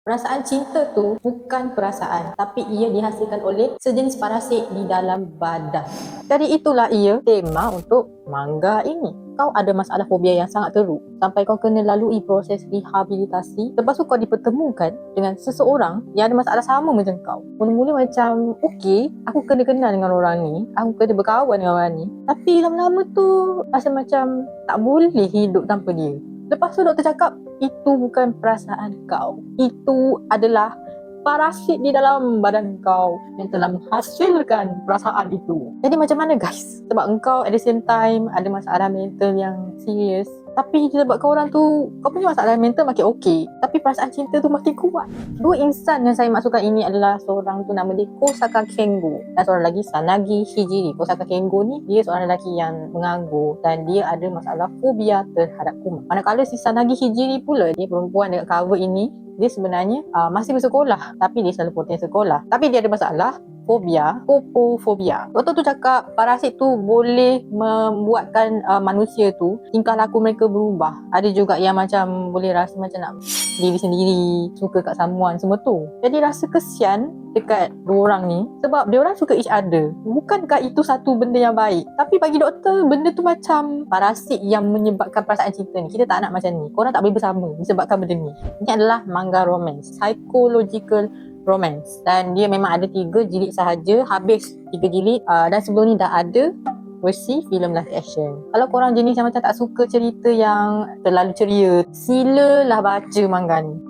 Perasaan cinta tu bukan perasaan, tapi ia dihasilkan oleh sejenis parasit di dalam badan. Jadi itulah ia tema untuk manga ini. Kau ada masalah fobia yang sangat teruk sampai kau kena lalui proses rehabilitasi. Lepas tu kau dipertemukan dengan seseorang yang ada masalah sama macam kau. Mula-mula macam okey, aku kena kenal dengan orang ni, aku kena berkawan dengan orang ni. Tapi lama-lama tu rasa macam tak boleh hidup tanpa dia. Lepas tu doktor cakap, itu bukan perasaan kau. Itu adalah parasit di dalam badan kau yang telah menghasilkan perasaan itu. Jadi macam mana guys? Sebab engkau at the same time ada masalah mental yang serius. Tapi sebab kau orang tu, kau punya masalah mental makin okey, tapi perasaan cinta tu makin kuat. Dua insan yang saya maksudkan ini adalah seorang tu nama dia Kosaka Kengo dan seorang lagi Sanagi Hijiri. Kosaka Kengo ni dia seorang lelaki yang menganggur dan dia ada masalah fobia terhadap kuman. Manakala si Sanagi Hijiri pula, dia perempuan dekat cover ini, dia sebenarnya masih bersekolah tapi dia selalu ponteng sekolah. Tapi dia ada masalah fobia, kopofobia. Doktor tu cakap parasit tu boleh membuatkan manusia tu tingkah laku mereka berubah. Ada juga yang macam boleh rasa macam nak diri sendiri, suka kat someone, semua tu. Jadi rasa kesian dekat dua orang ni sebab dia orang suka each other. Bukankah itu satu benda yang baik? Tapi bagi doktor, benda tu macam parasit yang menyebabkan perasaan cinta ni. Kita tak nak macam ni. Korang tak boleh bersama disebabkan benda ni. Ini adalah manga romance, psychological romance, dan dia memang ada 3 jilid sahaja, habis 3 jilid dan sebelum ni dah ada versi filem live action. Kalau korang jenis yang macam tak suka cerita yang terlalu ceria, silalah baca manga ni.